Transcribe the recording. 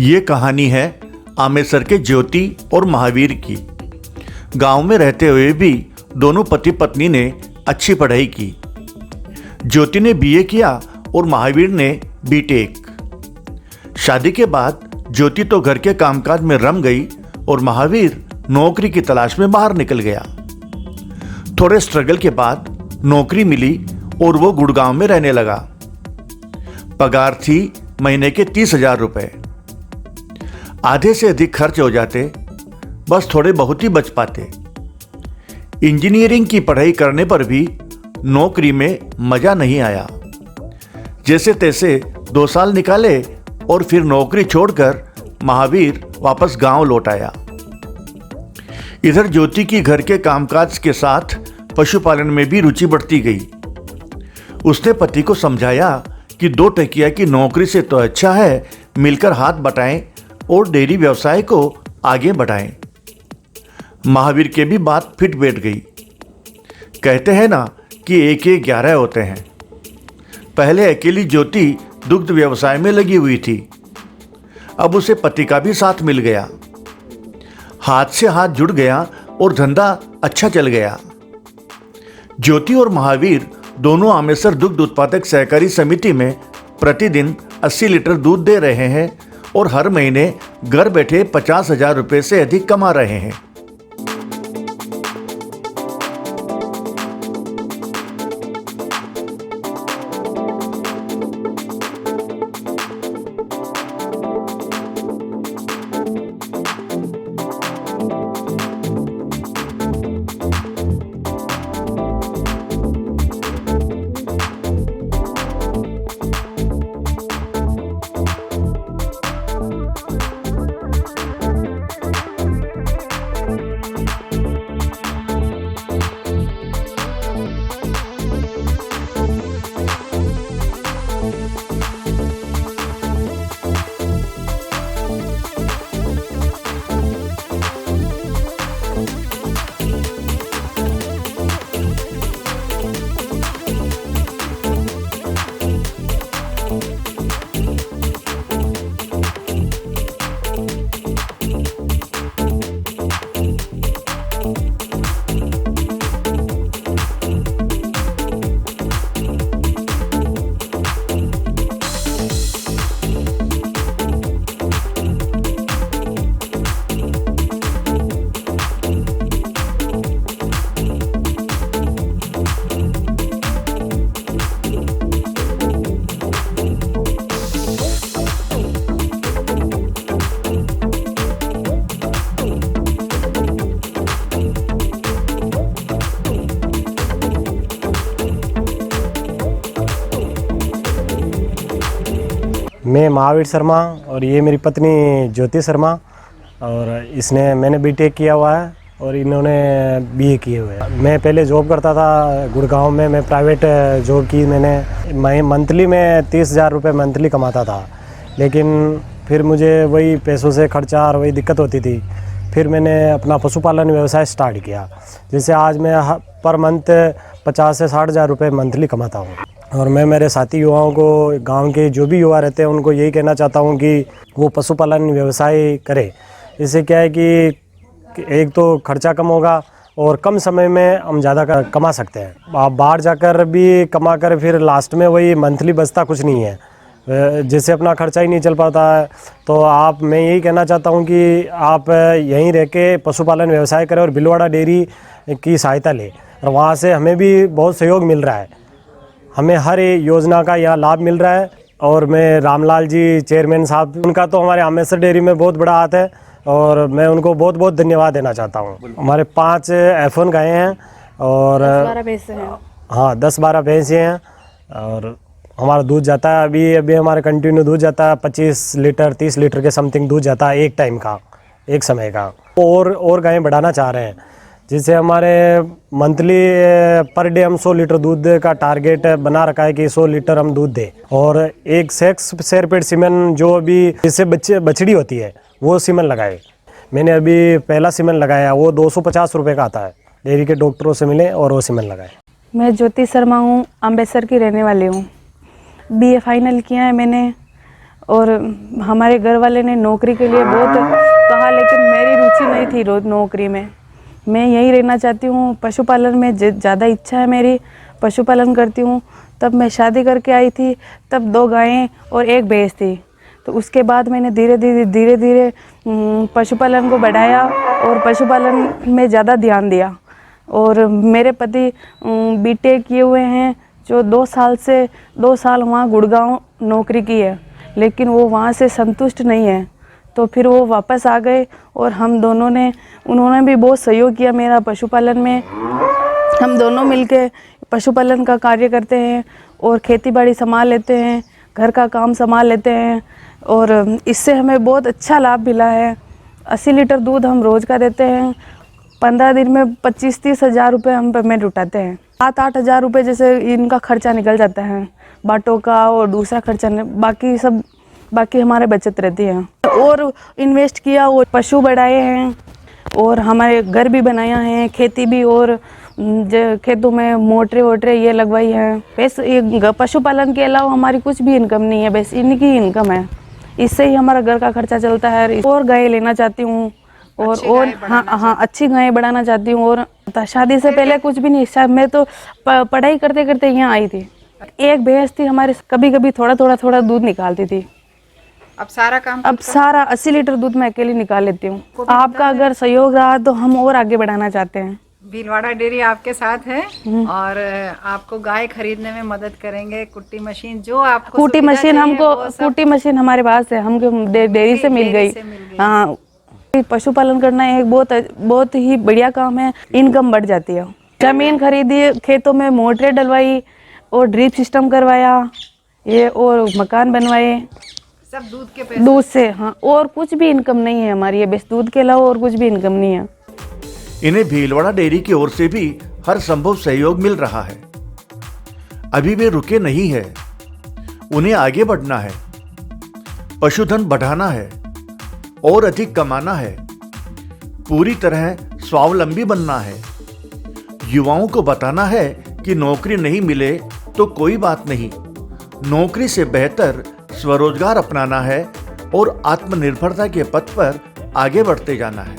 ये कहानी है आमेसर के ज्योति और महावीर की। गांव में रहते हुए भी दोनों पति पत्नी ने अच्छी पढ़ाई की। ज्योति ने बीए किया और महावीर ने बीटेक। शादी के बाद ज्योति तो घर के कामकाज में रम गई और महावीर नौकरी की तलाश में बाहर निकल गया। थोड़े स्ट्रगल के बाद नौकरी मिली और वो गुड़गांव में रहने लगा। पगार थी महीने के 30,000 रुपए। आधे से अधिक खर्च हो जाते, बस थोड़े बहुत ही बच पाते। इंजीनियरिंग की पढ़ाई करने पर भी नौकरी में मजा नहीं आया। जैसे तैसे 2 साल निकाले और फिर नौकरी छोड़कर महावीर वापस गांव लौट आया। इधर ज्योति की घर के कामकाज के साथ पशुपालन में भी रुचि बढ़ती गई। उसने पति को समझाया कि 2 टकिया की नौकरी से तो अच्छा है मिलकर हाथ बटाएं और डेयरी व्यवसाय को आगे बढ़ाएं। महावीर के भी बात फिट बैठ गई। कहते हैं ना कि 1-11 होते हैं। पहले अकेली ज्योति दुग्ध व्यवसाय में लगी हुई थी, अब उसे पति का भी साथ मिल गया। हाथ से हाथ जुड़ गया और धंधा अच्छा चल गया। ज्योति और महावीर दोनों आमेसर दुग्ध उत्पादक सहकारी समिति में प्रतिदिन 80 लीटर दूध दे रहे हैं और हर महीने घर बैठे 50,000 रुपये से अधिक कमा रहे हैं। मैं महावीर शर्मा और ये मेरी पत्नी ज्योति शर्मा, और मैंने बीटेक किया हुआ है और इन्होंने बीए किए हुए हैं। मैं पहले जॉब करता था गुड़गांव में, मैं प्राइवेट जॉब की। मैं मंथली में 30,000 रुपये मंथली कमाता था, लेकिन फिर मुझे वही पैसों से खर्चा और वही दिक्कत होती थी। फिर मैंने अपना पशुपालन व्यवसाय स्टार्ट किया, जिससे आज मैं पर मंथ 50 से 60,000 रुपये मंथली कमाता हूँ। और मैं मेरे साथी युवाओं को, गांव के जो भी युवा रहते हैं, उनको यही कहना चाहता हूं कि वो पशुपालन व्यवसाय करें। इससे क्या है कि एक तो खर्चा कम होगा और कम समय में हम ज़्यादा कमा सकते हैं। आप बाहर जाकर भी कमा कर फिर लास्ट में वही मंथली बचता कुछ नहीं है, जिससे अपना खर्चा ही नहीं चल पाता है। तो मैं यही कहना चाहता हूँ कि आप यहीं रह के पशुपालन व्यवसाय करें और भिलवाड़ा डेयरी की सहायता लें। और वहाँ से हमें भी बहुत सहयोग मिल रहा है, हमें हर योजना का यहाँ लाभ मिल रहा है। और मैं रामलाल जी चेयरमैन साहब, उनका तो हमारे आमेसर डेयरी में बहुत बड़ा हाथ है और मैं उनको बहुत बहुत धन्यवाद देना चाहता हूँ। हमारे 5 F1 गायें हैं और 10-12 भैंसे हैं। हाँ, 10-12 भैंसे हैं और हमारा दूध जाता है अभी हमारे कंटिन्यू दूध जाता है 25 लीटर 30 लीटर के समथिंग दूध जाता है एक टाइम का, एक समय का। और गायें बढ़ाना चाह रहे हैं, जिससे हमारे मंथली पर डे हम 100 लीटर दूध का टारगेट बना रखा है कि 100 लीटर हम दूध दें। और एक सेक्स शेरपेट सीमेन जो अभी जिससे बछड़ी होती है वो सीमेन लगाए। मैंने अभी पहला सीमेन लगाया, वो 250 रुपये का आता है। डेयरी के डॉक्टरों से मिले और वो सीमेन लगाए। मैं ज्योति शर्मा हूँ, अम्बेसर की रहने वाली हूँ। बीए फाइनल किया है मैंने और हमारे घर वाले ने नौकरी के लिए बहुत कहा, लेकिन मेरी रुचि नहीं थी नौकरी में। मैं यहीं रहना चाहती हूँ। पशुपालन में ज़्यादा इच्छा है मेरी, पशुपालन करती हूँ। तब मैं शादी करके आई थी, तब 2 गायें और 1 भैंस थी। तो उसके बाद मैंने धीरे धीरे पशुपालन को बढ़ाया और पशुपालन में ज़्यादा ध्यान दिया। और मेरे पति बीटेक किए हुए हैं, जो 2 साल वहाँ गुड़गांव नौकरी की है, लेकिन वो वहाँ से संतुष्ट नहीं है। तो फिर वो वापस आ गए और हम दोनों ने, उन्होंने भी बहुत सहयोग किया मेरा पशुपालन में। हम दोनों मिलके पशुपालन का कार्य करते हैं और खेती बाड़ी संभाल लेते हैं, घर का काम संभाल लेते हैं और इससे हमें बहुत अच्छा लाभ मिला है। 80 लीटर दूध हम रोज़ का देते हैं। 15 दिन में 25-30 हज़ार रुपये हम पेमेंट उठाते हैं। 7-8 हज़ार रुपये जैसे इनका खर्चा निकल जाता है, बाटों का और दूसरा खर्चा, बाकी हमारे बचत रहती है। और इन्वेस्ट किया और पशु बढ़ाए हैं और हमारे घर भी बनाया है, खेती भी, और खेतों में मोटरें ये लगवाई हैं। बस ये पशुपालन के अलावा हमारी कुछ भी इनकम नहीं है, बस इनकी इनकम है। इससे ही हमारा घर का खर्चा चलता है। और गाय लेना चाहती हूँ और हाँ अच्छी गायें बढ़ाना चाहती हूँ। और शादी से पहले कुछ भी नहीं, मैं तो पढ़ाई करते करते यहाँ आई थी। 1 भैंस थी हमारे, कभी कभी थोड़ा दूध निकालती थी। अब सारा काम अब सारा 80 लीटर दूध मैं अकेली निकाल लेती हूँ। आपका अगर सहयोग रहा तो हम और आगे बढ़ाना चाहते हैं। भीलवाड़ा डेयरी आपके साथ है और आपको गाय खरीदने में मदद करेंगे। कुट्टी मशीन जो आपको कुट्टी मशीन कुट्टी मशीन हमारे पास है, हमको डेयरी से मिल गई। हाँ, पशुपालन करना एक बहुत ही बढ़िया काम है, इनकम बढ़ जाती है। जमीन खरीदी, खेतों में मोटरें डलवाई और ड्रिप सिस्टम करवाया ये, और मकान बनवाए, सब दूध के पैसे, दूध से। हाँ, और कुछ भी इनकम नहीं है हमारी, बस दूध के अलावा और कुछ भी इनकम नहीं है। इन्हें भीलवाड़ा डेयरी की ओर से भी हर संभव सहयोग मिल रहा है। अभी वे रुके नहीं है, उन्हें आगे बढ़ना है, पशुधन बढ़ाना है और अधिक कमाना है, पूरी तरह स्वावलंबी बनना है। युवाओं को बताना है कि नौकरी नहीं मिले तो कोई बात नहीं, नौकरी से बेहतर स्वरोजगार अपनाना है और आत्मनिर्भरता के पथ पर आगे बढ़ते जाना है।